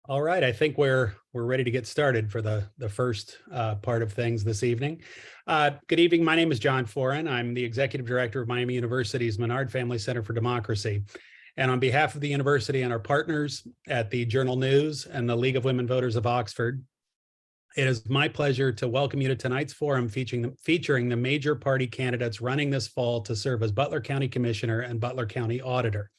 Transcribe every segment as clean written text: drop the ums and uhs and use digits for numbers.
All right, I think we're ready to get started for the first part of things this evening. Good evening. My name is John Foran. I'm the executive director of Miami University's Menard Family Center for Democracy. And on behalf of the university and our partners at the Journal News and the League of Women Voters of Oxford, it is my pleasure to welcome you to tonight's forum featuring the major party candidates running this fall to serve as Butler County Commissioner and Butler County Auditor.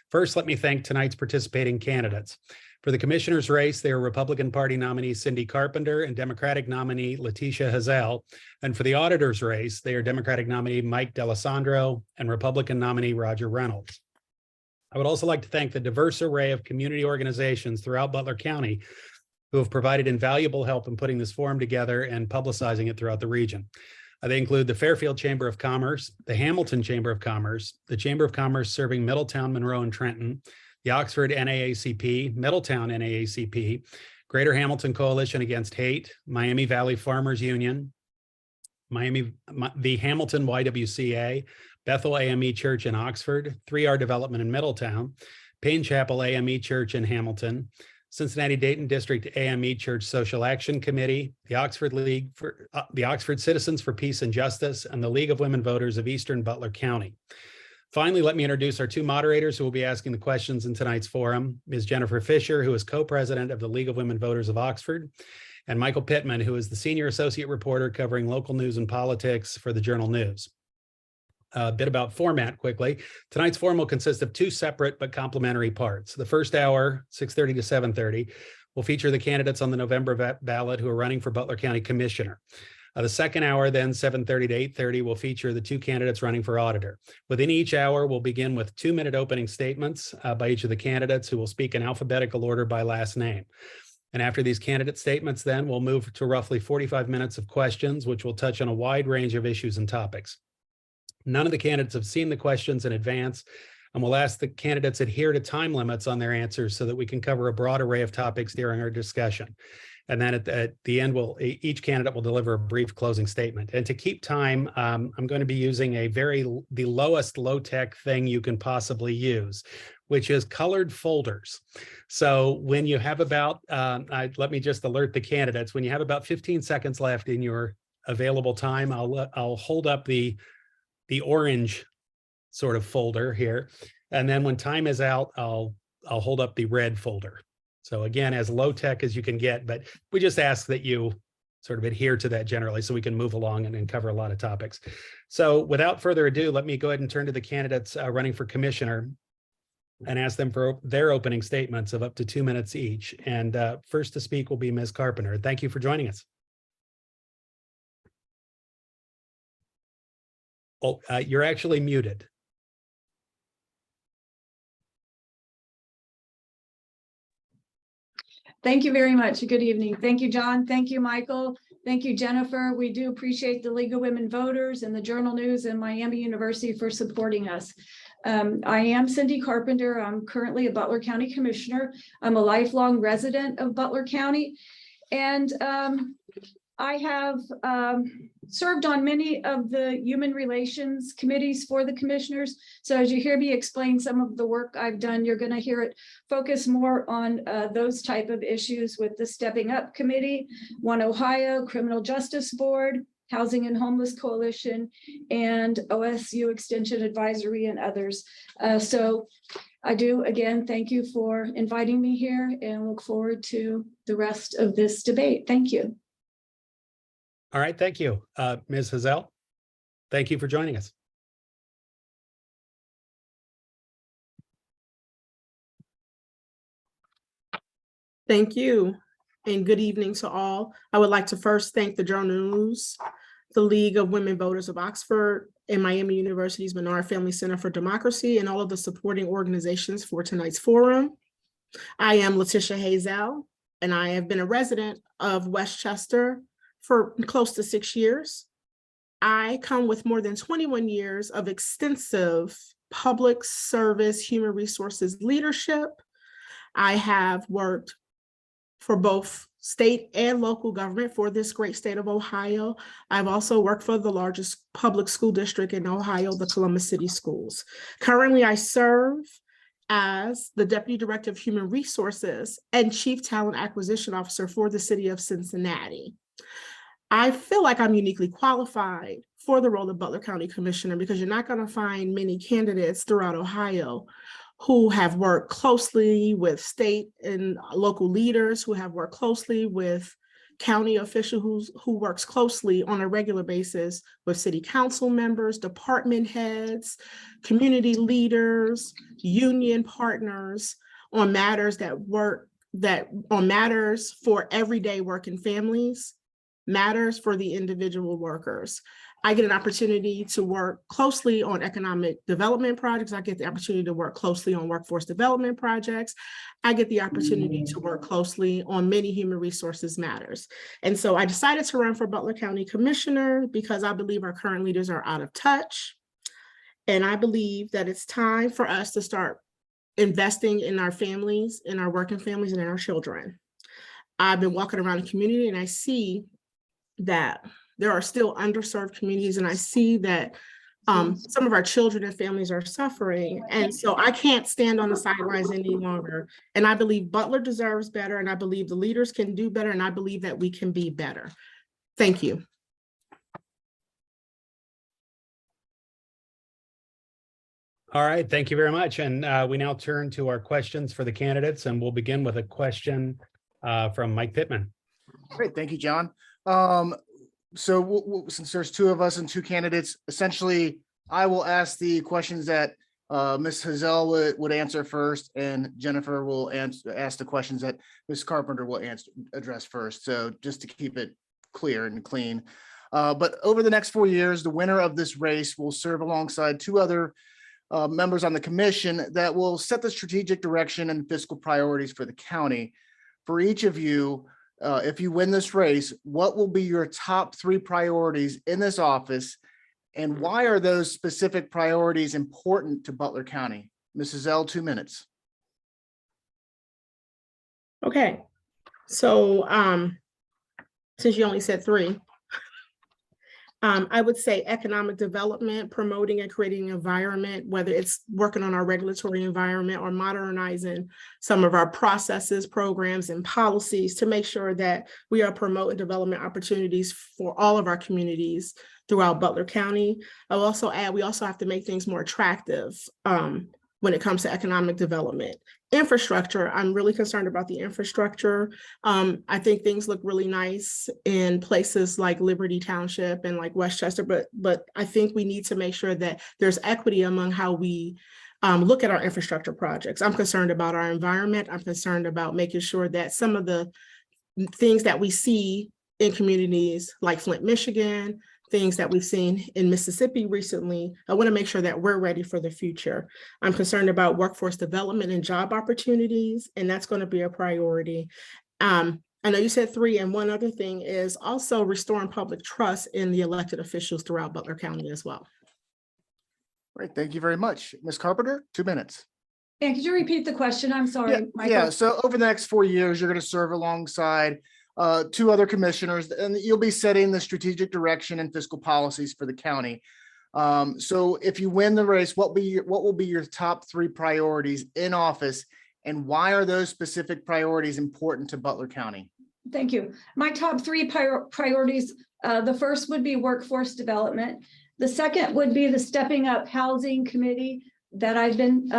First, let me thank tonight's participating candidates. For the commissioner's race, they are Republican Party nominee Cindy Carpenter and Democratic nominee Letitia Hazel. And for the auditor's race, they are Democratic nominee Mike D'Alessandro and Republican nominee Roger Reynolds. I would also like to thank the diverse array of community organizations throughout Butler County who have provided invaluable help in putting this forum together and publicizing it throughout the region. They include the Fairfield Chamber of Commerce, the Hamilton Chamber of Commerce, the Chamber of Commerce serving Middletown, Monroe, and Trenton, the Oxford NAACP, Middletown NAACP, Greater Hamilton Coalition Against Hate, Miami Valley Farmers Union, the Hamilton YWCA, Bethel AME Church in Oxford, 3R Development in Middletown, Payne Chapel AME Church in Hamilton, Cincinnati Dayton District AME Church Social Action Committee, the Oxford League for the Oxford Citizens for Peace and Justice, and the League of Women Voters of Eastern Butler County. Finally, let me introduce our two moderators who will be asking the questions in tonight's forum, Ms. Jennifer Fisher, who is co-president of the League of Women Voters of Oxford, and Michael Pittman, who is the senior associate reporter covering local news and politics for the Journal News. A bit about format quickly. Tonight's forum will consist of two separate but complementary parts. The first hour, 6:30 to 7:30, will feature the candidates on the November ballot who are running for Butler County Commissioner. The second hour, then 7:30 to 8:30, will feature the two candidates running for auditor. Within each hour, we'll begin with 2-minute opening statements by each of the candidates who will speak in alphabetical order by last name. And after these candidate statements, then we'll move to roughly 45 minutes of questions, which will touch on a wide range of issues and topics. None of the candidates have seen the questions in advance, and we'll ask the candidates adhere to time limits on their answers so that we can cover a broad array of topics during our discussion. And then at the end, each candidate will deliver a brief closing statement. And to keep time, I'm going to be using the lowest low-tech thing you can possibly use, which is colored folders. So when you have about, let me just alert the candidates, when you have about 15 seconds left in your available time, I'll hold up the orange sort of folder here. And then when time is out, I'll hold up the red folder. So again, as low tech as you can get, but we just ask that you sort of adhere to that generally so we can move along and cover a lot of topics. So without further ado, let me go ahead and turn to the candidates running for commissioner and ask them for their opening statements of up to 2 minutes each. And first to speak will be Ms. Carpenter. Thank you for joining us. Oh, you're actually muted. Thank you very much. Good evening. Thank you, John. Thank you, Michael. Thank you, Jennifer. We do appreciate the League of Women Voters and the Journal News and Miami University for supporting us. I am Cindy Carpenter. I'm currently a Butler County Commissioner. I'm a lifelong resident of Butler County. And I have served on many of the human relations committees for the commissioners. So as you hear me explain some of the work I've done, you're going to hear it focus more on those type of issues with the Stepping Up Committee, One Ohio, Criminal Justice Board, Housing and Homeless Coalition, and OSU Extension Advisory and others. So I do, again, thank you for inviting me here and look forward to the rest of this debate. Thank you. All right, thank you. Ms. Hazel, thank you for joining us. Thank you, and good evening to all. I would like to first thank the Journal News, the League of Women Voters of Oxford, and Miami University's Menard Family Center for Democracy, and all of the supporting organizations for tonight's forum. I am Letitia Hazel, and I have been a resident of Westchester for close to 6 years. I come with more than 21 years of extensive public service, human resources leadership. I have worked for both state and local government for this great state of Ohio. I've also worked for the largest public school district in Ohio, the Columbus City Schools. Currently, I serve as the Deputy Director of Human Resources and Chief Talent Acquisition Officer for the City of Cincinnati. I feel like I'm uniquely qualified for the role of Butler County Commissioner because you're not going to find many candidates throughout Ohio who have worked closely with state and local leaders, who have worked closely with county officials, who works closely on a regular basis with city council members, department heads, community leaders, union partners on matters on matters for everyday working families, matters for the individual workers. I get an opportunity to work closely on economic development projects. I get the opportunity to work closely on workforce development projects. I get the opportunity to work closely on many human resources matters. And so I decided to run for Butler County Commissioner because I believe our current leaders are out of touch. And I believe that it's time for us to start investing in our families, in our working families, and in our children. I've been walking around the community and I see that there are still underserved communities, and I see that some of our children and families are suffering. And so I can't stand on the sidelines any longer. And I believe Butler deserves better, and I believe the leaders can do better, and I believe that we can be better. Thank you. All right, thank you very much. And we now turn to our questions for the candidates, and we'll begin with a question from Mike Pittman. Great, thank you, John. So since there's two of us and two candidates, essentially, I will ask the questions that Ms. Hazel would answer first, and Jennifer will ask the questions that Ms. Carpenter will address first. So just to keep it clear and clean. But over the next 4 years, the winner of this race will serve alongside two other members on the commission that will set the strategic direction and fiscal priorities for the county. For each of you, if you win this race, what will be your top 3 priorities in this office, and why are those specific priorities important to Butler County? Mrs. L, 2 minutes. Okay, so since you only said 3, I would say economic development, promoting and creating an environment, whether it's working on our regulatory environment or modernizing some of our processes, programs, and policies to make sure that we are promoting development opportunities for all of our communities throughout Butler County. I will also add, we also have to make things more attractive when it comes to economic development. Infrastructure, I'm really concerned about the infrastructure. I think things look really nice in places like Liberty Township and like Westchester, but I think we need to make sure that there's equity among how we look at our infrastructure projects. I'm concerned about our environment. I'm concerned about making sure that some of the things that we see in communities like Flint, Michigan, things that we've seen in Mississippi recently, I want to make sure that we're ready for the future. I'm concerned about workforce development and job opportunities, and that's going to be a priority. I know you said 3, and one other thing is also restoring public trust in the elected officials throughout Butler County as well. Great, thank you very much. Ms. Carpenter, 2 minutes. And could you repeat the question? I'm sorry, Michael. Yeah, so over the next 4 years, you're going to serve alongside 2 other commissioners, and you'll be setting the strategic direction and fiscal policies for the county. So if you win the race, what will be your top 3 priorities in office, and why are those specific priorities important to Butler County? Thank you. My top 3 priorities, the first would be workforce development. The second would be the Stepping Up Housing Committee that I've been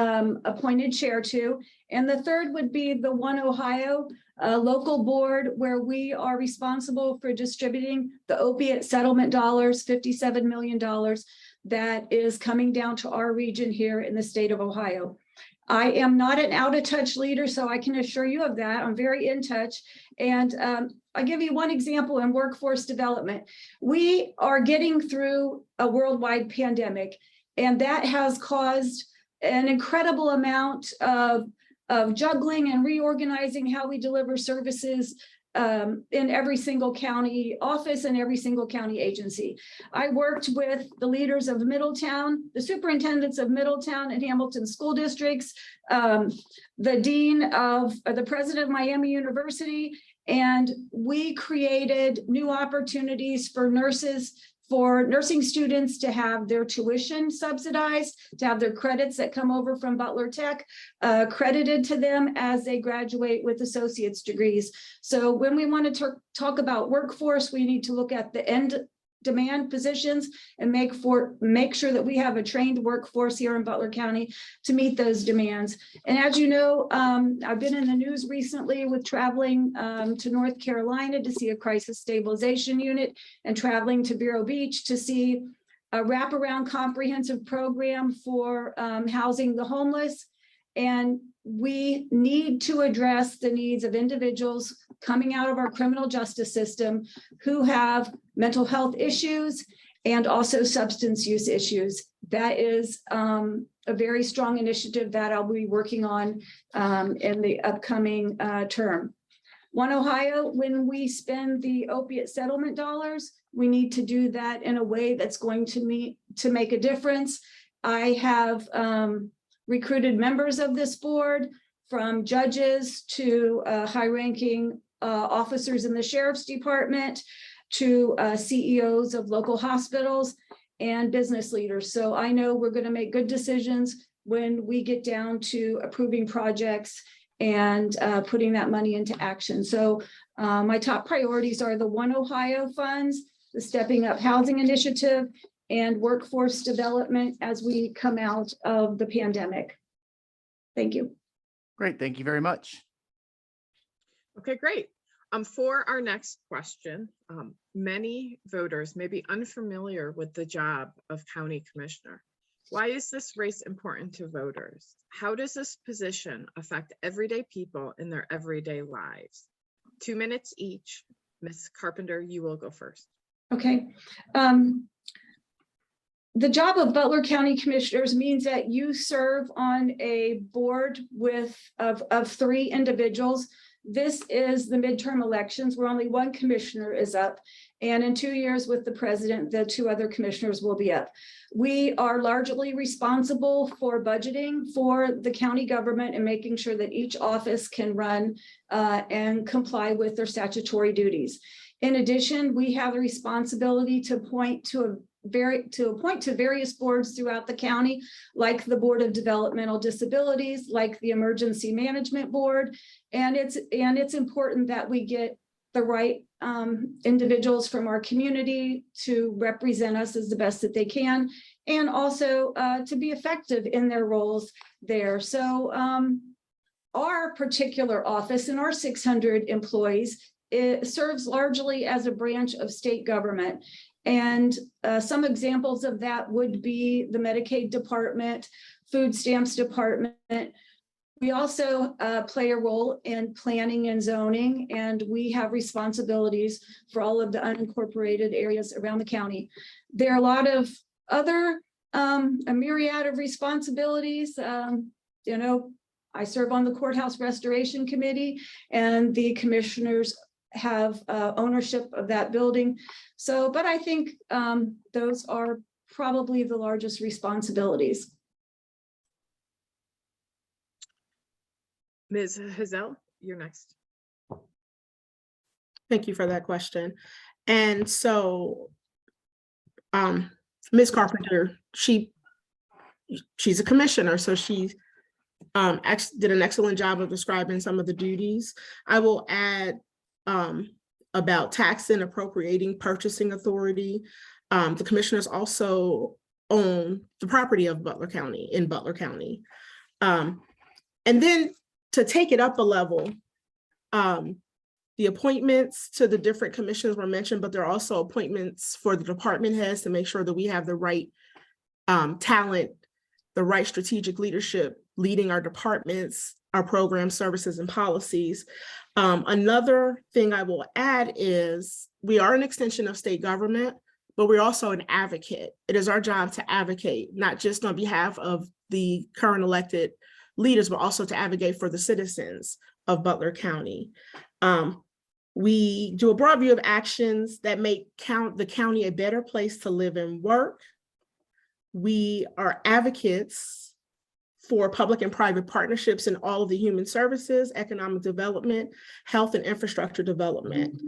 appointed chair to. And the third would be the One Ohio local board, where we are responsible for distributing the opiate settlement dollars, $57 million that is coming down to our region here in the state of Ohio. I am not an out of touch leader, so I can assure you of that. I'm very in touch. And I'll give you one example in workforce development. We are getting through a worldwide pandemic, and that has caused an incredible amount of juggling and reorganizing how we deliver services in every single county office and every single county agency. I worked with the leaders of Middletown, the superintendents of Middletown and Hamilton school districts, the dean of the president of Miami University, and we created new opportunities for nurses for nursing students to have their tuition subsidized, to have their credits that come over from Butler Tech credited to them as they graduate with associate's degrees. So when we want to talk about workforce, we need to look at the end demand positions and make sure that we have a trained workforce here in Butler County to meet those demands. And as you know, I've been in the news recently with traveling to North Carolina to see a crisis stabilization unit and traveling to Vero Beach to see a wraparound comprehensive program for housing the homeless. And we need to address the needs of individuals coming out of our criminal justice system who have mental health issues and also substance use issues. That is a very strong initiative that I'll be working on in the upcoming term. One Ohio, when we spend the opiate settlement dollars, we need to do that in a way that's going to make a difference. I have recruited members of this board, from judges to high-ranking officers in the sheriff's department to CEOs of local hospitals and business leaders. So I know we're going to make good decisions when we get down to approving projects and putting that money into action. So my top priorities are the One Ohio funds, the Stepping Up Housing Initiative, and workforce development as we come out of the pandemic. Thank you. Great, thank you very much. Okay, great. For our next question, many voters may be unfamiliar with the job of county commissioner. Why is this race important to voters? How does this position affect everyday people in their everyday lives? 2 minutes each. Ms. Carpenter, you will go first. Okay. The job of Butler County Commissioners means that you serve on a board of 3 individuals. This is the midterm elections where only 1 commissioner is up. And in 2 years with the president, the 2 other commissioners will be up. We are largely responsible for budgeting for the county government and making sure that each office can run and comply with their statutory duties. In addition, we have the responsibility to appoint to various boards throughout the county, like the Board of Developmental Disabilities, like the Emergency Management Board. And it's important that we get the right individuals from our community to represent us as the best that they can, and also to be effective in their roles there. So our particular office and our 600 employees, it serves largely as a branch of state government. And some examples of that would be the Medicaid department, food stamps department. We also play a role in planning and zoning, and we have responsibilities for all of the unincorporated areas around the county. There are a lot of other, a myriad of responsibilities. You know, I serve on the Courthouse Restoration Committee, and the commissioners have ownership of that building. So, but I think those are probably the largest responsibilities. Ms. Hazel, you're next. Thank you for that question. And so Ms. Carpenter, she's a commissioner, so she did an excellent job of describing some of the duties. I will add about tax and appropriating purchasing authority. The commissioners also own the property of Butler County in Butler County. And then to take it up a level, the appointments to the different commissions were mentioned, but there are also appointments for the department heads to make sure that we have the right talent, the right strategic leadership leading our departments, our programs, services, and policies. Another thing I will add is we are an extension of state government, but we're also an advocate. It is our job to advocate, not just on behalf of the current elected leaders, but also to advocate for the citizens of Butler County. We do a broad view of actions that make the county a better place to live and work. We are advocates for public and private partnerships in all of the human services, economic development, health and infrastructure development.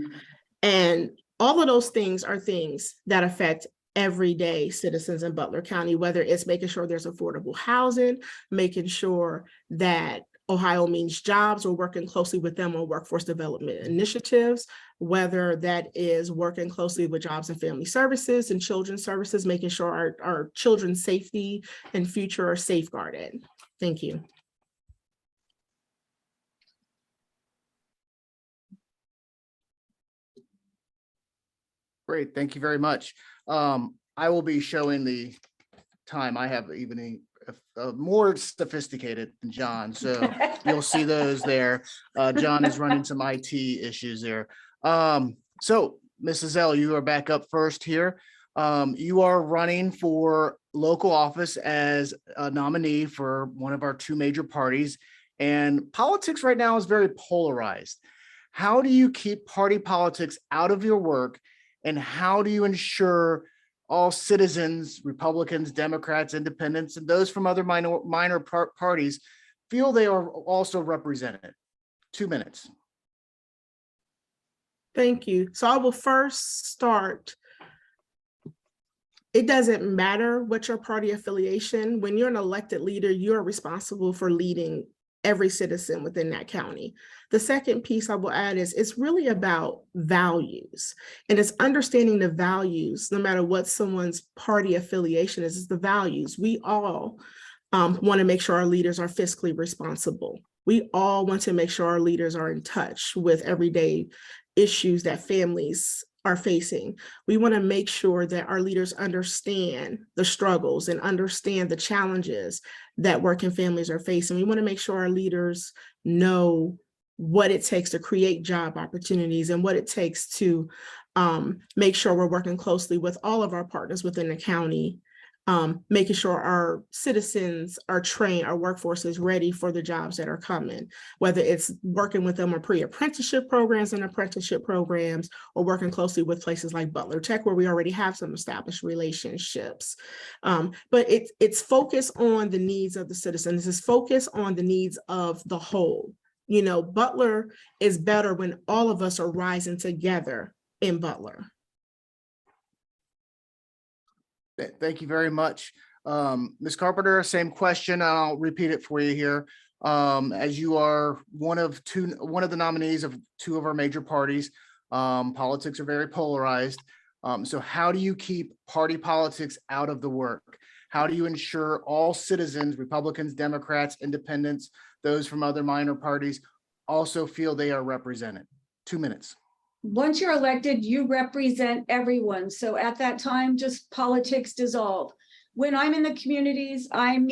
And All of those things are things that affect everyday citizens in Butler County, whether it's making sure there's affordable housing, making sure that Ohio means jobs, or working closely with them on workforce development initiatives, whether that is working closely with jobs and family services and children's services, making sure our children's safety and future are safeguarded. Thank you. Great, thank you very much. I will be showing the time. I have even more sophisticated than John, so you'll see those there. John is running some IT issues there. So Mrs. L, you are back up first here. You are running for local office as a nominee for one of our two major parties, and politics right now is very polarized. How do you keep party politics out of your work, and how do you ensure all citizens, Republicans, Democrats, Independents, and those from other minor parties feel they are also represented? 2 minutes. Thank you. So I will first start. It doesn't matter what your party affiliation. When you're an elected leader, you're responsible for leading every citizen within that county. The second piece I will add is it's really about values, and it's understanding the values, no matter what someone's party affiliation is the values. We all want to make sure our leaders are fiscally responsible. We all want to make sure our leaders are in touch with everyday issues that families are facing. We want to make sure that our leaders understand the struggles and understand the challenges that working families are facing. We want to make sure our leaders know what it takes to create job opportunities and what it takes to make sure we're working closely with all of our partners within the county, making sure our citizens are trained, our workforce is ready for the jobs that are coming, whether it's working with them on pre-apprenticeship programs and apprenticeship programs, or working closely with places like Butler Tech, where we already have some established relationships. But it's focused on the needs of the citizens. It's focused on the needs of the whole. You know, Butler is better when all of us are rising together in Butler. Thank you very much. Ms. Carpenter, same question. I'll repeat it for you here. As you are one of the nominees of two of our major parties, politics are very polarized. So how do you keep party politics out of the work? How do you ensure all citizens, Republicans, Democrats, Independents, those from other minor parties also feel they are represented? 2 minutes. Once you're elected, you represent everyone. So at that time, just politics dissolve. When I'm in the communities, I've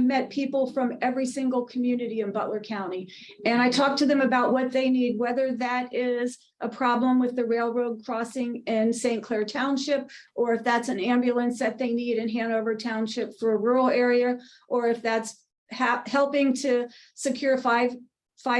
met people from every single community in Butler County, and I talk to them about what they need, whether that is a problem with the railroad crossing in St. Clair Township, or if that's an ambulance that they need in Hanover Township for a rural area, or if that's helping to secure $5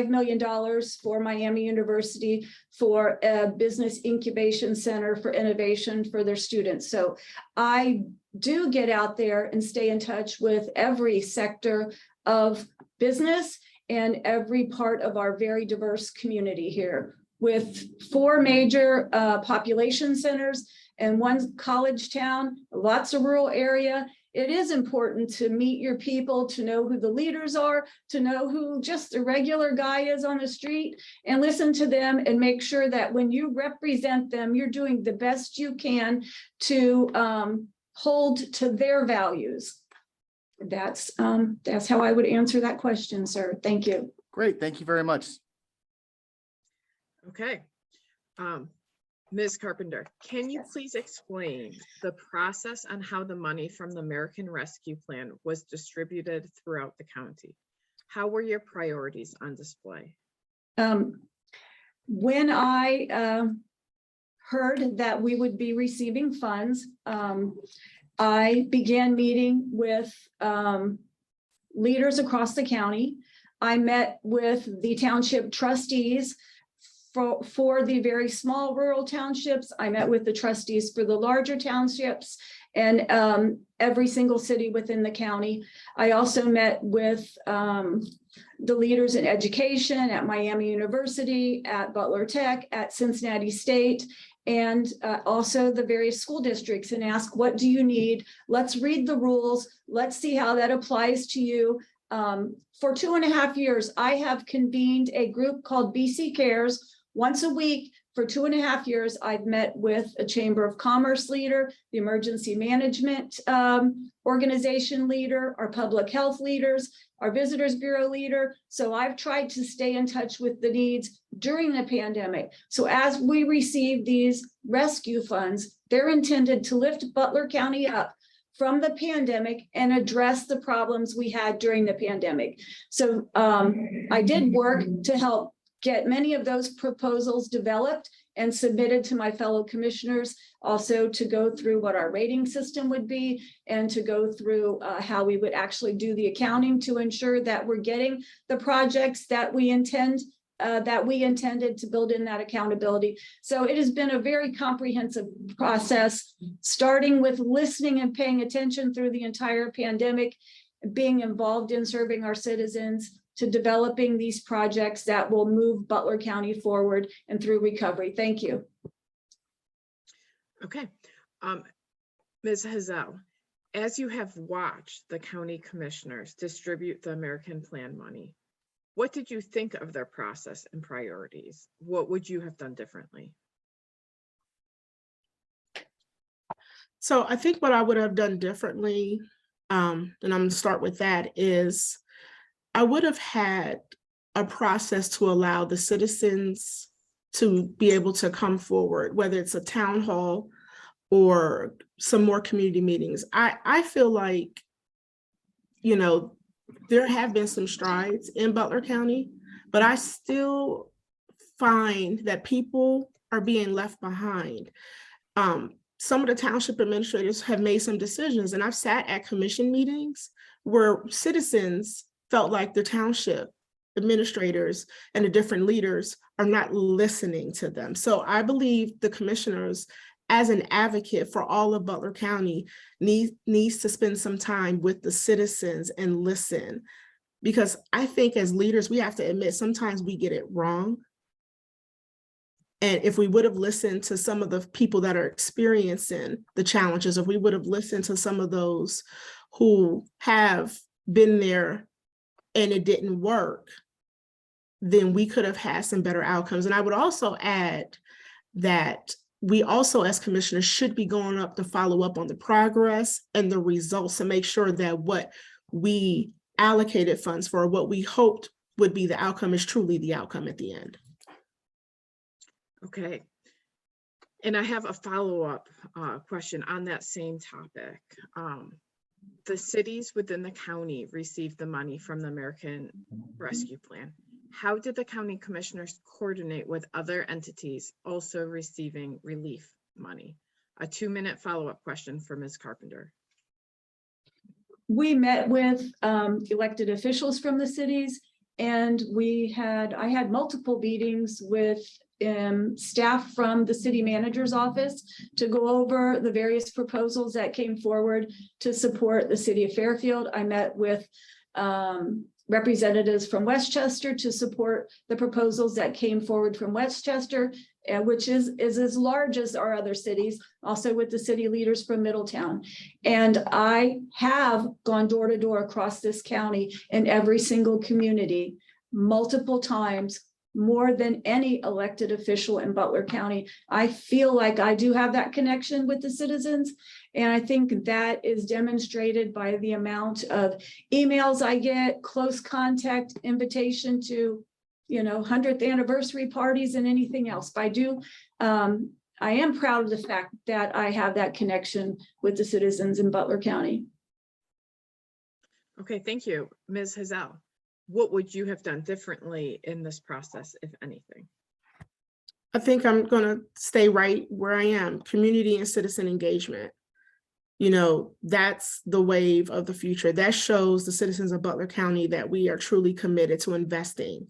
million for Miami University for a business incubation center for innovation for their students. So I do get out there and stay in touch with every sector of business and every part of our very diverse community here, with 4 major population centers and 1 college town, lots of rural area. It is important to meet your people, to know who the leaders are, to know who just a regular guy is on the street, and listen to them and make sure that when you represent them, you're doing the best you can to hold to their values. That's how I would answer that question, sir. Thank you. Great, thank you very much. Okay. Ms. Carpenter, can you please explain the process on how the money from the American Rescue Plan was distributed throughout the county? How were your priorities on display? When I heard that we would be receiving funds, I began meeting with leaders across the county. I met with the township trustees for the very small rural townships. I met with the trustees for the larger townships and every single city within the county. I also met with the leaders in education at Miami University, at Butler Tech, at Cincinnati State, and also the various school districts and ask, what do you need? Let's read the rules. Let's see how that applies to you. For 2.5 years, I have convened a group called BC Cares once a week. For 2.5 years, I've met with a Chamber of Commerce leader, the emergency management organization leader, our public health leaders, our visitors bureau leader. So I've tried to stay in touch with the needs during the pandemic. So as we receive these rescue funds, they're intended to lift Butler County up from the pandemic and address the problems we had during the pandemic. So I did work to help get many of those proposals developed and submitted to my fellow commissioners, also to go through what our rating system would be and to go through how we would actually do the accounting to ensure that we're getting the projects that we intended to build in that accountability. So it has been a very comprehensive process, starting with listening and paying attention through the entire pandemic, being involved in serving our citizens, to developing these projects that will move Butler County forward and through recovery. Thank you. Okay. Ms. Hazel, as you have watched the county commissioners distribute the American Plan money, what did you think of their process and priorities? What would you have done differently? So I think what I would have done differently, and I'm going to start with that, is I would have had a process to allow the citizens to be able to come forward, whether it's a town hall or some more community meetings. I feel like, you know, there have been some strides in Butler County, but I still find that people are being left behind. Some of the township administrators have made some decisions, and I've sat at commission meetings where citizens felt like the township administrators and the different leaders are not listening to them. So I believe the commissioners, as an advocate for all of Butler County, needs to spend some time with the citizens and listen. Because I think as leaders, we have to admit sometimes we get it wrong. And if we would have listened to some of the people that are experiencing the challenges, if we would have listened to some of those who have been there and it didn't work, then we could have had some better outcomes. And I would also add that we also, as commissioners, should be going up to follow up on the progress and the results to make sure that what we allocated funds for, what we hoped would be the outcome, is truly the outcome at the end. Okay. And I have a follow-up question on that same topic. The cities within the county received the money from the American Rescue Plan. How did the county commissioners coordinate with other entities also receiving relief money? A 2-minute follow-up question for Ms. Carpenter. We met with elected officials from the cities, and I had multiple meetings with staff from the city manager's office to go over the various proposals that came forward to support the city of Fairfield. I met with representatives from Westchester to support the proposals that came forward from Westchester, which is as large as our other cities, also with the city leaders from Middletown. And I have gone door to door across this county in every single community multiple times, more than any elected official in Butler County. I feel like I do have that connection with the citizens. And I think that is demonstrated by the amount of emails I get, close contact, invitation to, 100th anniversary parties and anything else. But I am proud of the fact that I have that connection with the citizens in Butler County. Okay, thank you. Ms. Hazel, what would you have done differently in this process, if anything? I think I'm going to stay right where I am. Community and citizen engagement. That's the wave of the future. That shows the citizens of Butler County that we are truly committed to investing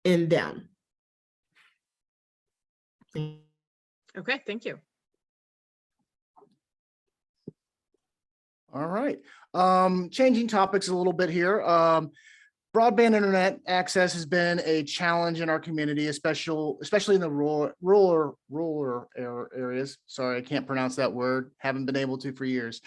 in them. Okay, thank you. All right. Changing topics a little bit here. Broadband internet access has been a challenge in our community, especially in the rural areas. Sorry, I can't pronounce that word. Haven't been able to for years.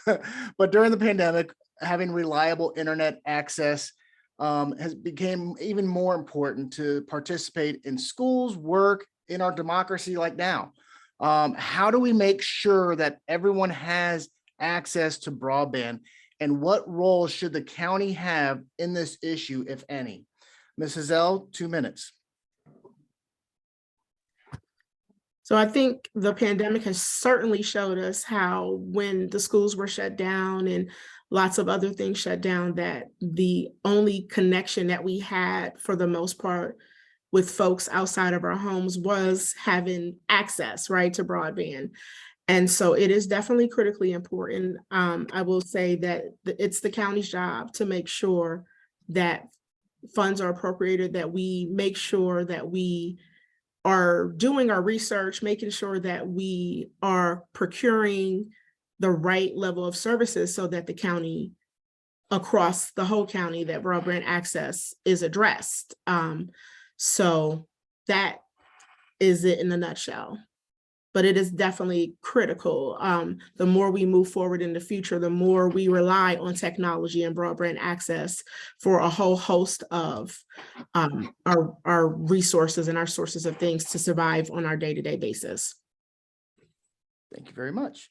But during the pandemic, having reliable internet access has become even more important to participate in schools, work, in our democracy like now. How do we make sure that everyone has access to broadband? And what role should the county have in this issue, if any? Ms. Hazel, 2 minutes. So I think the pandemic has certainly showed us how when the schools were shut down and lots of other things shut down, that the only connection that we had for the most part with folks outside of our homes was having access, right, to broadband. And so it is definitely critically important. I will say that it's the county's job to make sure that funds are appropriated, that we make sure that we are doing our research, making sure that we are procuring the right level of services so that the county, across the whole county, that broadband access is addressed. So that is it in a nutshell. But it is definitely critical. The more we move forward in the future, the more we rely on technology and broadband access for a whole host of our resources and our sources of things to survive on our day-to-day basis. Thank you very much.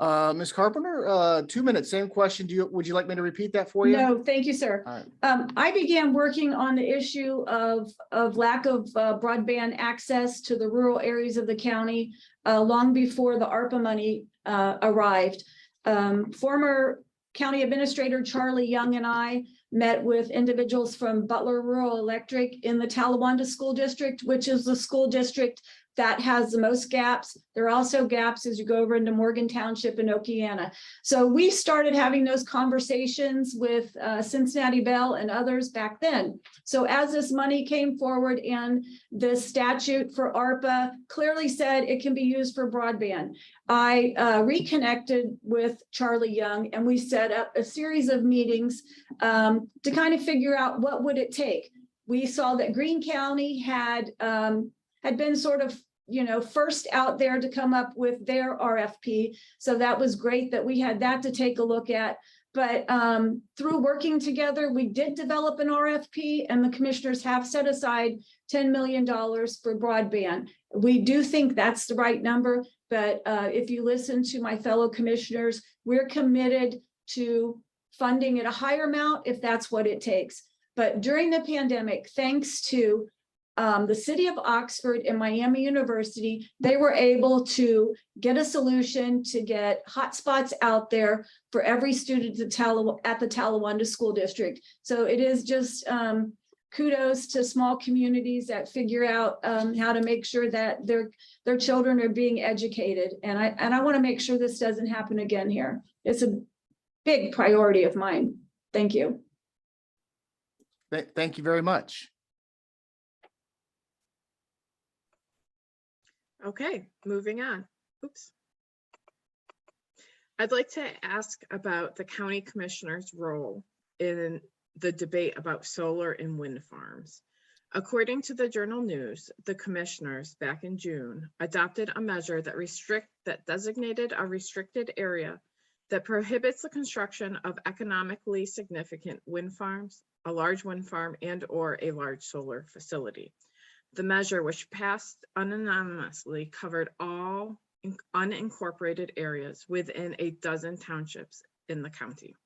Ms. Carpenter, 2 minutes, same question. Would you like me to repeat that for you? No, thank you, sir. All right. I began working on the issue of lack of broadband access to the rural areas of the county long before the ARPA money arrived. Former County Administrator Charlie Young and I met with individuals from Butler Rural Electric in the Talawanda School District, which is the school district that has the most gaps. There are also gaps as you go over into Morgan Township and Okeana. So we started having those conversations with Cincinnati Bell and others back then. So as this money came forward and the statute for ARPA clearly said it can be used for broadband, I reconnected with Charlie Young and we set up a series of meetings to kind of figure out what would it take. We saw that Greene County had been sort of, first out there to come up with their RFP. So that was great that we had that to take a look at. But through working together, we did develop an RFP and the commissioners have set aside $10 million for broadband. We do think that's the right number, but if you listen to my fellow commissioners, we're committed to funding at a higher amount if that's what it takes. But during the pandemic, thanks to the city of Oxford and Miami University, they were able to get a solution to get hotspots out there for every student at the Talawanda School District. So it is just kudos to small communities that figure out how to make sure that their children are being educated. And I want to make sure this doesn't happen again here. It's a big priority of mine. Thank you. Thank you very much. Okay, moving on. Oops. I'd like to ask about the county commissioner's role in the debate about solar and wind farms. According to the Journal News, the commissioners back in June adopted a measure that designated a restricted area that prohibits the construction of economically significant wind farms, a large wind farm, and or a large solar facility. The measure, which passed unanimously, covered all unincorporated areas within a dozen townships in the county.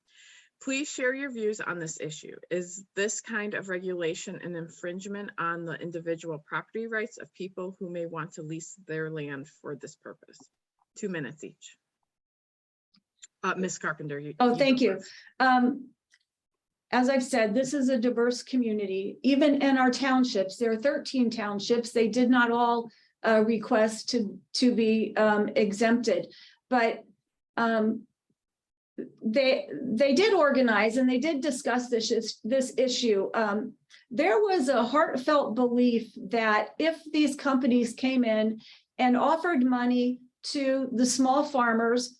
Please share your views on this issue. Is this kind of regulation an infringement on the individual property rights of people who may want to lease their land for this purpose? 2 minutes each. Ms. Carpenter. Thank you. As I've said, this is a diverse community. Even in our townships, there are 13 townships. They did not all request to be exempted, but they did organize and they did discuss this issue. There was a heartfelt belief that if these companies came in and offered money to the small farmers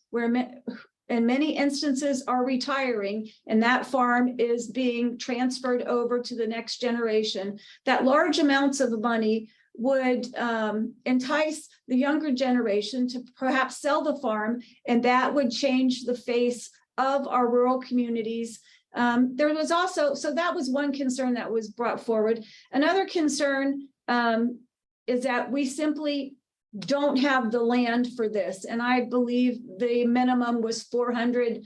in many instances are retiring, and that farm is being transferred over to the next generation, that large amounts of money would entice the younger generation to perhaps sell the farm, and that would change the face of our rural communities. There was also, so that was one concern that was brought forward. Another concern is that we simply don't have the land for this. And I believe the minimum was 400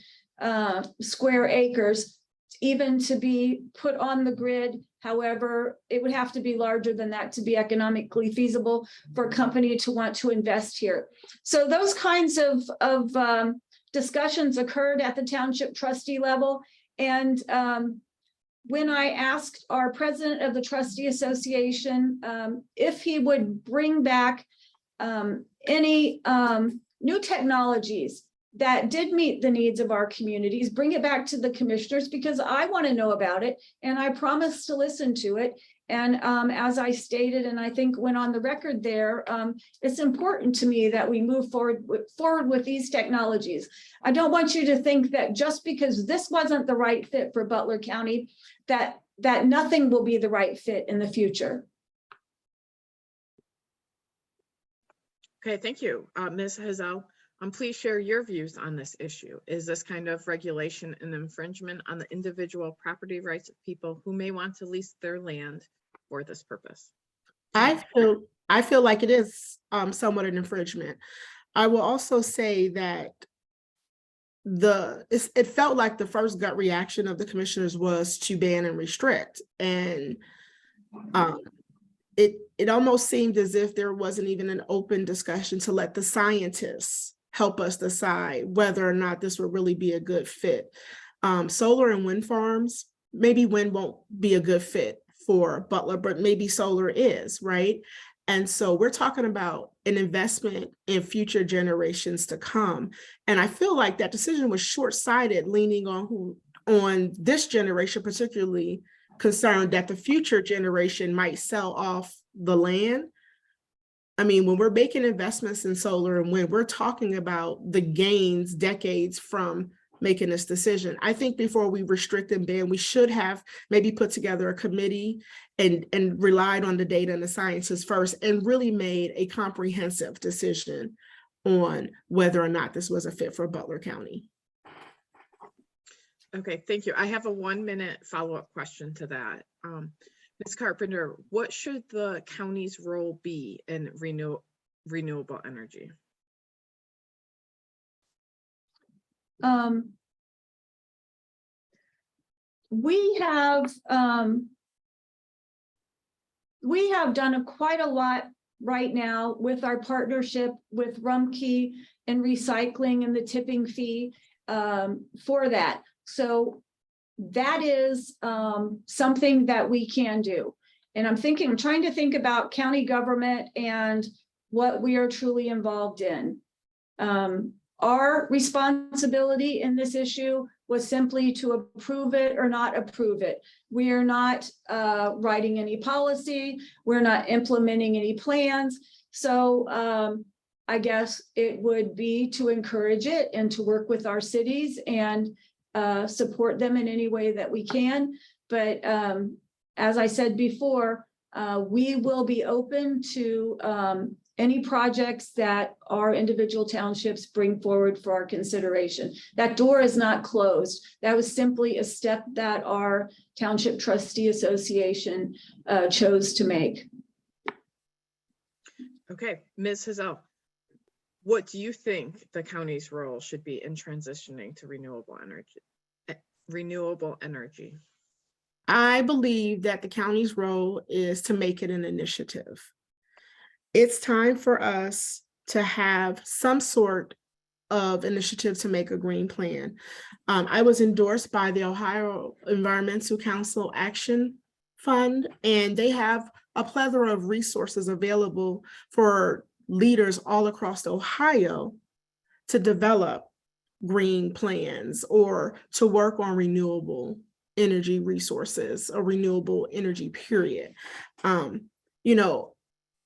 square acres, even to be put on the grid. However, it would have to be larger than that to be economically feasible for a company to want to invest here. So those kinds of discussions occurred at the township trustee level. And when I asked our president of the trustee association if he would bring back any new technologies that did meet the needs of our communities, bring it back to the commissioners, because I want to know about it, and I promised to listen to it. And as I stated, and I think went on the record there, it's important to me that we move forward with these technologies. I don't want you to think that just because this wasn't the right fit for Butler County, that nothing will be the right fit in the future. Okay, thank you. Ms. Hazel, please share your views on this issue. Is this kind of regulation an infringement on the individual property rights of people who may want to lease their land for this purpose? I feel like it is somewhat an infringement. I will also say that it felt like the first gut reaction of the commissioners was to ban and restrict, and it almost seemed as if there wasn't even an open discussion to let the scientists help us decide whether or not this would really be a good fit. Solar and wind farms, maybe wind won't be a good fit for Butler, but maybe solar is, right? And so we're talking about an investment in future generations to come. And I feel like that decision was short-sighted, leaning on this generation, particularly concerned that the future generation might sell off the land. I mean, when we're making investments in solar and wind, we're talking about the gains decades from making this decision. I think before we restrict and ban, we should have maybe put together a committee and relied on the data and the sciences first and really made a comprehensive decision on whether or not this was a fit for Butler County. Okay, thank you. I have a 1-minute follow-up question to that. Ms. Carpenter, what should the county's role be in renewable energy? We have done quite a lot right now with our partnership with Rumpke and recycling and the tipping fee for that. So that is something that we can do. And I'm trying to think about county government and what we are truly involved in. Our responsibility in this issue was simply to approve it or not approve it. We are not writing any policy. We're not implementing any plans. So I guess it would be to encourage it and to work with our cities and support them in any way that we can. But as I said before, we will be open to any projects that our individual townships bring forward for our consideration. That door is not closed. That was simply a step that our Township Trustee Association chose to make. Okay, Ms. Hazel, what do you think the county's role should be in transitioning to renewable energy? I believe that the county's role is to make it an initiative. It's time for us to have some sort of initiative to make a green plan. I was endorsed by the Ohio Environmental Council Action Fund, and they have a plethora of resources available for leaders all across Ohio to develop green plans or to work on renewable energy resources or renewable energy, period. You know,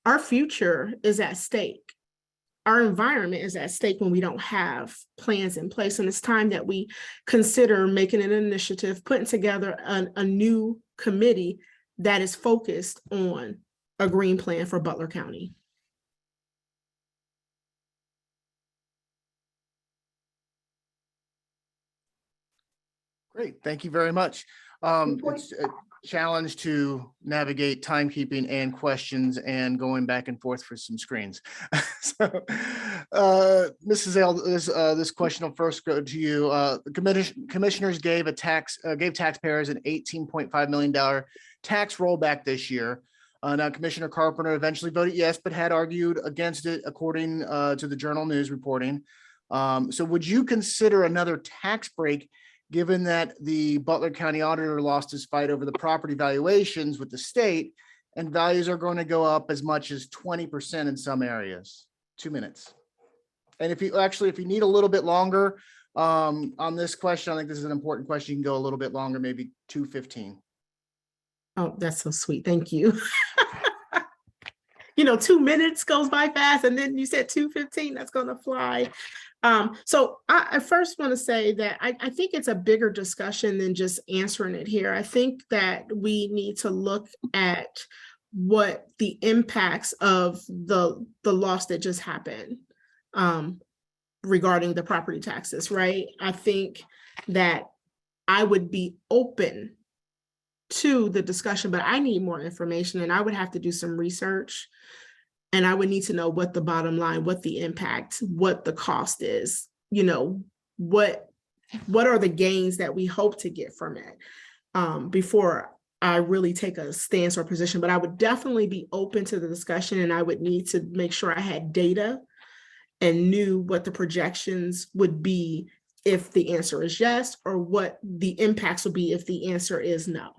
our future is at stake. our environment is at stake when we don't have plans in place. And it's time that we consider making an initiative, putting together a new committee that is focused on a green plan for Butler County. Great, thank you very much. It's a challenge to navigate timekeeping and questions and going back and forth for some screens. So, Mrs. Ale, this question will first go to you. The commissioners gave taxpayers an $18.5 million tax rollback this year. Now, Commissioner Carpenter eventually voted yes, but had argued against it, according to the Journal News reporting. So would you consider another tax break, given that the Butler County Auditor lost his fight over the property valuations with the state, and values are going to go up as much as 20% in some areas? 2 minutes. And if you need a little bit longer on this question, I think this is an important question. You can go a little bit longer, maybe 2:15. Oh, that's so sweet. Thank you. 2 minutes goes by fast, and then you said 2:15, that's gonna fly. So I first want to say that I think it's a bigger discussion than just answering it here. I think that we need to look at what the impacts of the loss that just happened regarding the property taxes, right? I think that I would be open to the discussion, but I need more information, and I would have to do some research. And I would need to know what the bottom line, what the impact, what the cost is, what are the gains that we hope to get from it before I really take a stance or position. But I would definitely be open to the discussion, and I would need to make sure I had data and knew what the projections would be if the answer is yes, or what the impacts would be if the answer is no.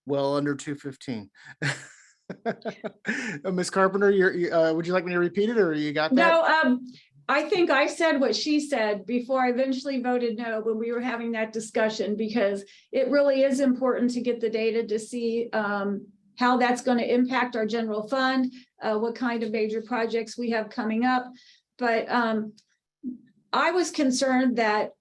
Well, under 2:15. Ms. Carpenter, would you like me to repeat it, or you got that? No, I think I said what she said before I eventually voted no when we were having that discussion, because it really is important to get the data to see how that's going to impact our general fund, what kind of major projects we have coming up. But I was concerned that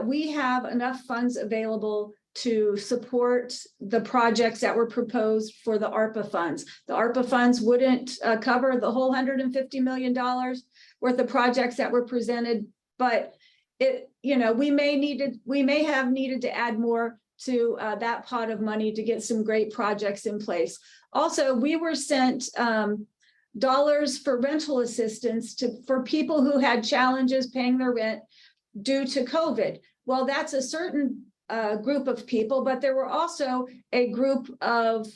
we have enough funds available to support the projects that were proposed for the ARPA funds. The ARPA funds wouldn't cover the whole $150 million worth of projects that were presented, but we may have needed to add more to that pot of money to get some great projects in place. Also, we were sent dollars for rental assistance for people who had challenges paying their rent due to COVID. Well, that's a certain group of people, but there were also a group of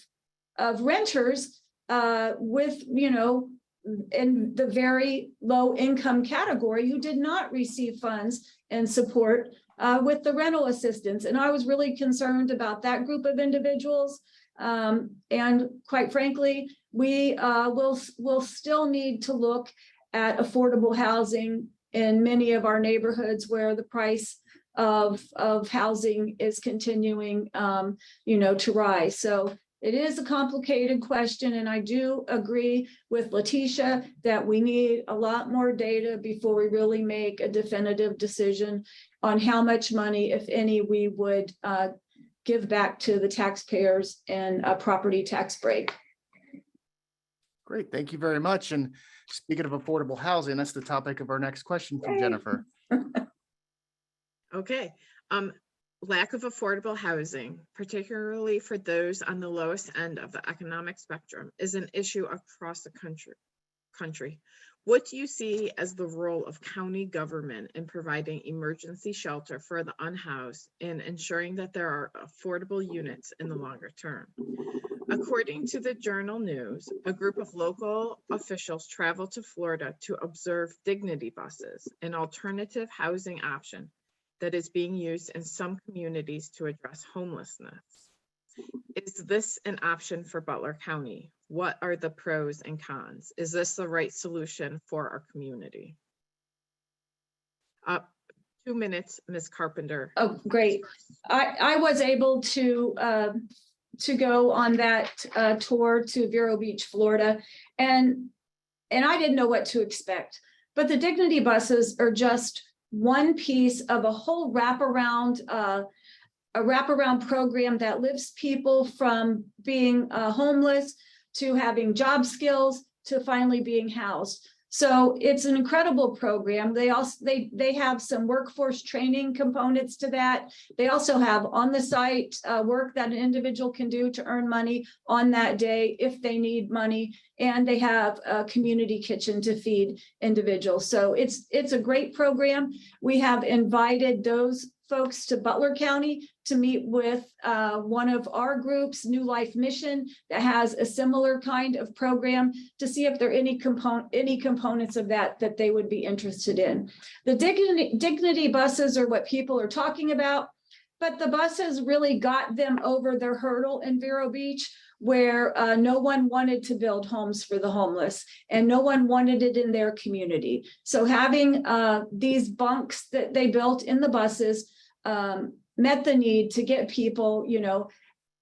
renters with, in the very low income category who did not receive funds and support with the rental assistance. And I was really concerned about that group of individuals. And quite frankly, we will still need to look at affordable housing in many of our neighborhoods where the price of housing is continuing, to rise. So it is a complicated question, and I do agree with Letitia that we need a lot more data before we really make a definitive decision on how much money, if any, we would give back to the taxpayers in a property tax break. Great, thank you very much. And speaking of affordable housing, that's the topic of our next question from Jennifer. Okay. Lack of affordable housing, particularly for those on the lowest end of the economic spectrum, is an issue across the country. What do you see as the role of county government in providing emergency shelter for the unhoused and ensuring that there are affordable units in the longer term? According to the Journal News, a group of local officials traveled to Florida to observe Dignity buses, an alternative housing option that is being used in some communities to address homelessness. Is this an option for Butler County? What are the pros and cons? Is this the right solution for our community? 2 minutes, Ms. Carpenter. Oh, great. I was able to to go on that tour to Vero Beach, Florida. And I didn't know what to expect. But the Dignity buses are just one piece of a whole wraparound program that lifts people from being homeless to having job skills to finally being housed. So it's an incredible program. They also they have some workforce training components to that. They also have on the site work that an individual can do to earn money on that day if they need money. And they have a community kitchen to feed individuals. So it's a great program. We have invited those folks to Butler County to meet with one of our groups, New Life Mission, that has a similar kind of program to see if there are any components of that they would be interested in. The Dignity buses are what people are talking about, but the buses really got them over their hurdle in Vero Beach, where no one wanted to build homes for the homeless and no one wanted it in their community. So having these bunks that they built in the buses met the need to get people,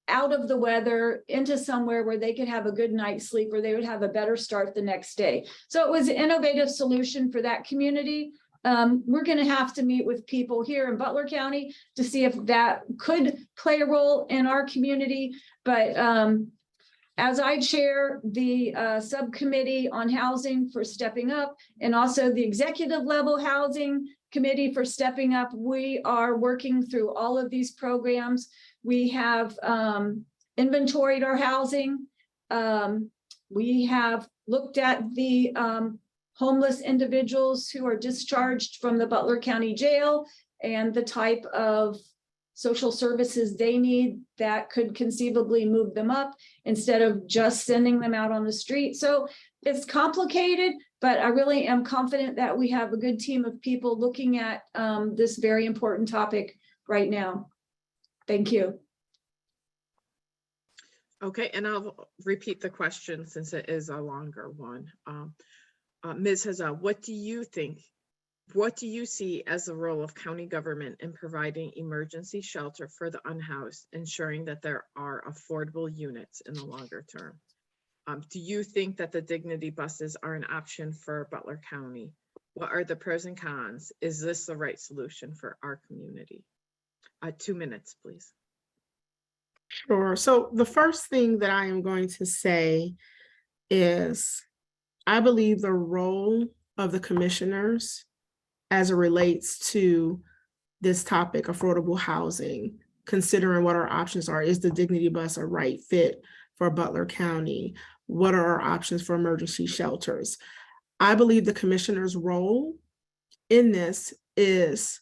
out of the weather into somewhere where they could have a good night's sleep, where they would have a better start the next day. So it was an innovative solution for that community. We're going to have to meet with people here in Butler County to see if that could play a role in our community. But as I chair the subcommittee on housing for Stepping Up and also the executive level housing committee for Stepping Up, we are working through all of these programs. We have inventoried our housing. We have looked at the homeless individuals who are discharged from the Butler County Jail and the type of social services they need that could conceivably move them up instead of just sending them out on the street. So it's complicated, but I really am confident that we have a good team of people looking at this very important topic right now. Thank you. Okay, and I'll repeat the question since it is a longer one. Ms. Hazel, what do you see as the role of county government in providing emergency shelter for the unhoused, ensuring that there are affordable units in the longer term? Do you think that the Dignity buses are an option for Butler County? What are the pros and cons? Is this the right solution for our community? 2 minutes, please. Sure. So the first thing that I am going to say is I believe the role of the commissioners as it relates to this topic, affordable housing, considering what our options are. Is the Dignity bus a right fit for Butler County? What are our options for emergency shelters? I believe the commissioner's role in this is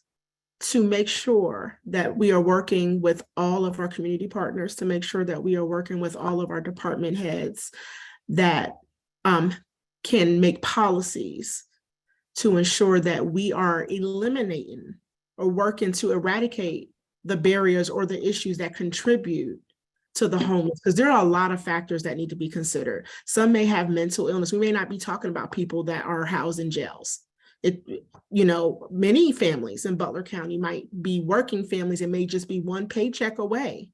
to make sure that we are working with all of our community partners, to make sure that we are working with all of our department heads that can make policies to ensure that we are eliminating or working to eradicate the barriers or the issues that contribute to the homeless, because there are a lot of factors that need to be considered. Some may have mental illness. We may not be talking about people that are housed in jails. Many families in Butler County might be working families and may just be one paycheck away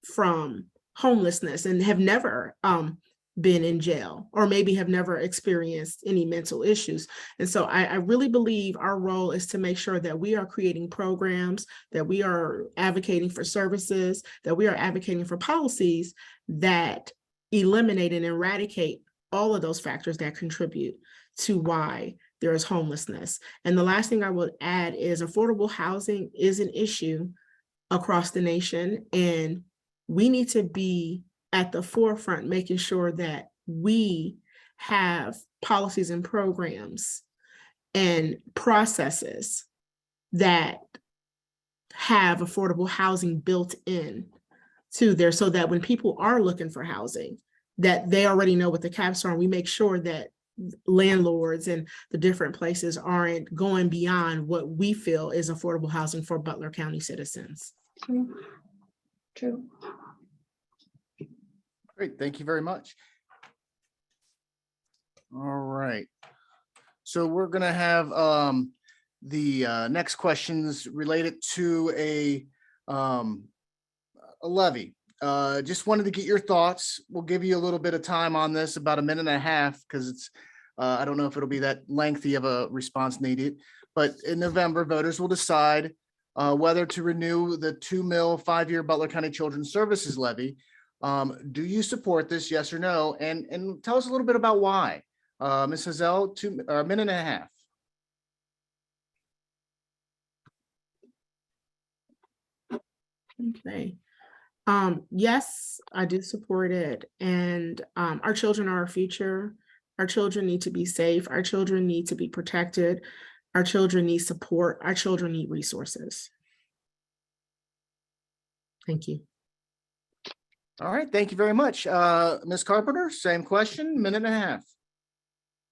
from homelessness and have never been in jail, or maybe have never experienced any mental issues. And so I really believe our role is to make sure that we are creating programs, that we are advocating for services, that we are advocating for policies that eliminate and eradicate all of those factors that contribute to why there is homelessness. And the last thing I would add is affordable housing is an issue across the nation, and we need to be at the forefront, making sure that we have policies and programs and processes that have affordable housing built in to there, so that when people are looking for housing, that they already know what the caps are, and we make sure that landlords and the different places aren't going beyond what we feel is affordable housing for Butler County citizens. True. Great, thank you very much. All right. So we're gonna have the next questions related to a levy. Just wanted to get your thoughts. We'll give you a little bit of time on this, about a minute and a half, because it's, I don't know if it'll be that lengthy of a response needed. But in November, voters will decide whether to renew the 2 mil 5-year Butler County Children's Services levy. Do you support this, yes or no? And tell us a little bit about why. Ms. Hazel, a minute and a half. Okay. Yes, I do support it. And our children are our future. Our children need to be safe. Our children need to be protected. Our children need support. Our children need resources. Thank you. All right, thank you very much. Ms. Carpenter, same question, minute and a half.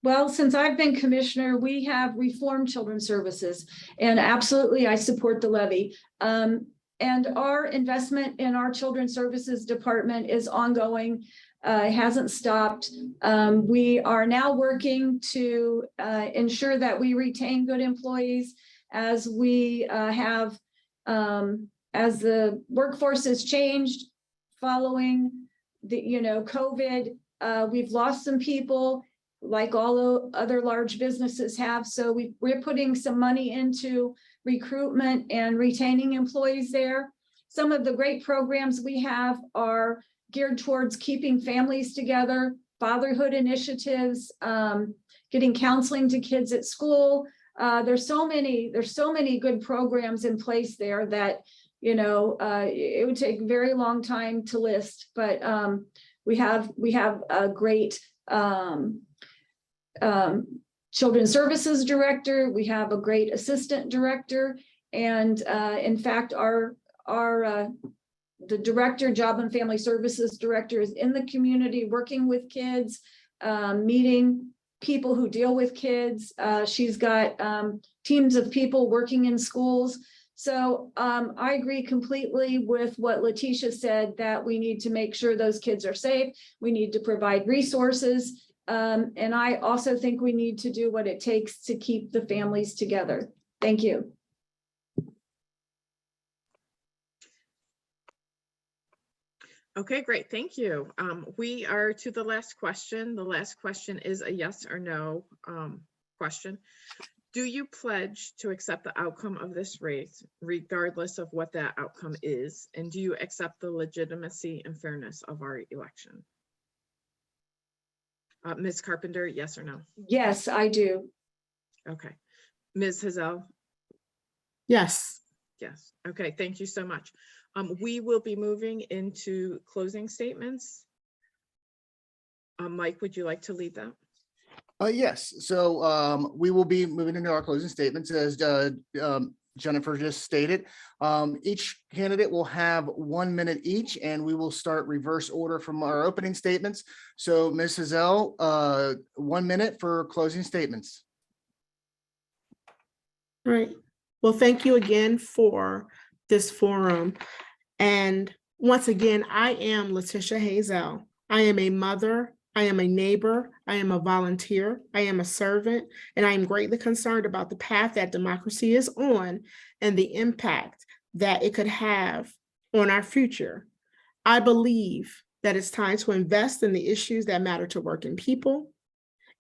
Well, since I've been commissioner, we have reformed children's services, and absolutely I support the levy. And our investment in our children's services department is ongoing, hasn't stopped. We are now working to ensure that we retain good employees as we have, as the workforce has changed following the, COVID. We've lost some people, like all other large businesses have. So we're putting some money into recruitment and retaining employees there. Some of the great programs we have are geared towards keeping families together, fatherhood initiatives, getting counseling to kids at school. There's so many good programs in place there that, it would take a very long time to list, but we have a great children's services director. We have a great assistant director. And in fact, the director, job and family services director, is in the community working with kids, meeting people who deal with kids. She's got teams of people working in schools. So I agree completely with what Letitia said, that we need to make sure those kids are safe. We need to provide resources. And I also think we need to do what it takes to keep the families together. Thank you. Okay, great. Thank you. We are to the last question. The last question is a yes or no question. Do you pledge to accept the outcome of this race, regardless of what that outcome is? And do you accept the legitimacy and fairness of our election? Ms. Carpenter, yes or no? Yes, I do. Okay. Ms. Hazel? Yes. Yes. Okay, thank you so much. We will be moving into closing statements. Mike, would you like to lead that? Yes, so we will be moving into our closing statements, as Jennifer just stated. Each candidate will have 1 minute each, and we will start reverse order from our opening statements. So Ms. Hazel, 1 minute for closing statements. Right. Well, thank you again for this forum. And once again, I am Letitia Hazel. I am a mother. I am a neighbor. I am a volunteer. I am a servant, and I am greatly concerned about the path that democracy is on and the impact that it could have on our future. I believe that it's time to invest in the issues that matter to working people.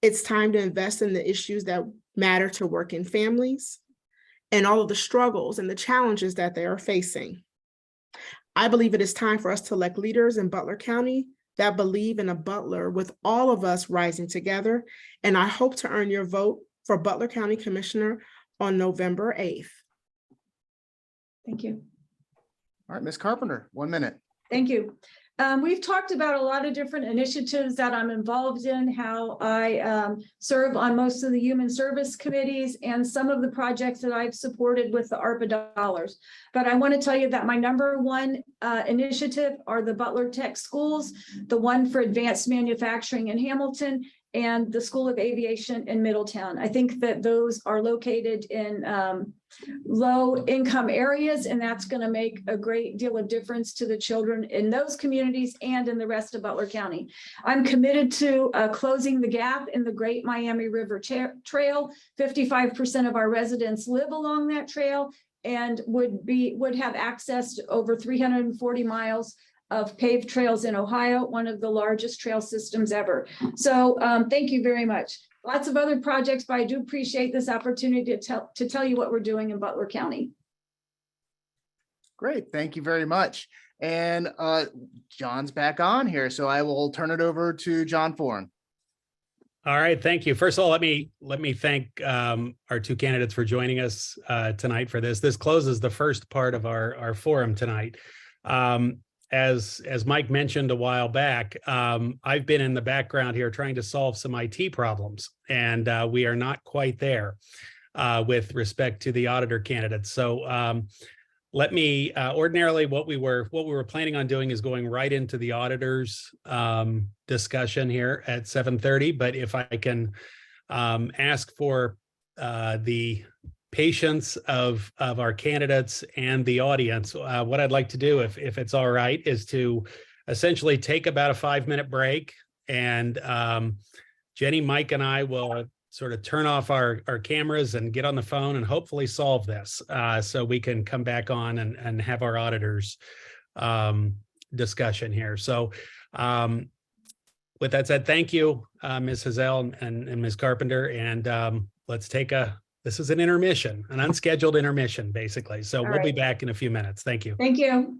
It's time to invest in the issues that matter to working families and all of the struggles and the challenges that they are facing. I believe it is time for us to elect leaders in Butler County that believe in a Butler, with all of us rising together. And I hope to earn your vote for Butler County Commissioner on November 8th. Thank you. All right, Ms. Carpenter, 1 minute. Thank you. We've talked about a lot of different initiatives that I'm involved in, how I serve on most of the human service committees and some of the projects that I've supported with the ARPA dollars. But I want to tell you that my #1 initiative are the Butler Tech Schools, the one for advanced manufacturing in Hamilton, and the School of Aviation in Middletown. I think that those are located in low income areas, and that's going to make a great deal of difference to the children in those communities and in the rest of Butler County. I'm committed to closing the gap in the Great Miami River Trail. 55% of our residents live along that trail and would have access to over 340 miles of paved trails in Ohio, one of the largest trail systems ever. So thank you very much. Lots of other projects, but I do appreciate this opportunity to tell you what we're doing in Butler County. Great, thank you very much. And John's back on here, so I will turn it over to John Foran. All right, thank you. First of all, let me thank our two candidates for joining us tonight for this. This closes the first part of our forum tonight. As Mike mentioned a while back, I've been in the background here trying to solve some IT problems, and we are not quite there with respect to the auditor candidates. So let me ordinarily what we were planning on doing is going right into the auditors discussion here at 7:30. But if I can ask for the patience of our candidates and the audience, what I'd like to do, if it's all right, is to essentially take about a 5-minute break, and Jenny, Mike, and I will sort of turn off our cameras and get on the phone and hopefully solve this so we can come back on and have our auditors discussion here. So with that said, thank you, Ms. Hazel and Ms. Carpenter. And let's take this is an intermission, an unscheduled intermission, basically. So All we'll be right. back in a few minutes. Thank you. Thank you.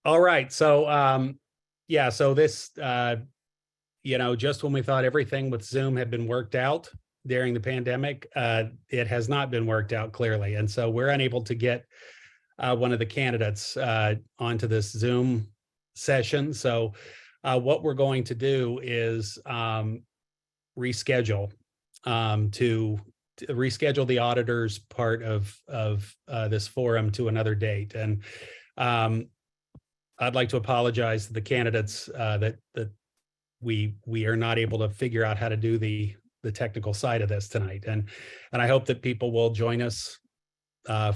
All right, so yeah, so this just when we thought everything with Zoom had been worked out during the pandemic, it has not been worked out clearly. And so we're unable to get one of the candidates onto this Zoom session. So what we're going to do is reschedule to reschedule the auditor's part of this forum to another date. And I'd like to apologize to the candidates that we are not able to figure out how to do the technical side of this tonight. And I hope that people will join us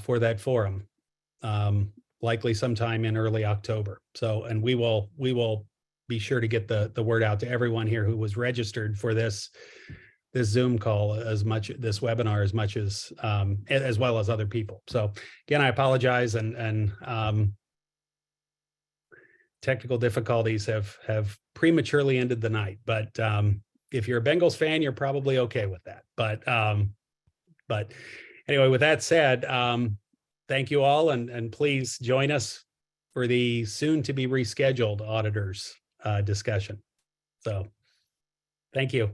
for that forum, likely sometime in early October. So, and we will be sure to get the word out to everyone here who was registered for this Zoom call this webinar as much as well as other people. So again, I apologize, and technical difficulties have prematurely ended the night. But if you're a Bengals fan, you're probably okay with that. But anyway, with that said, thank you all, and please join us for the soon to be rescheduled auditors discussion. So thank you.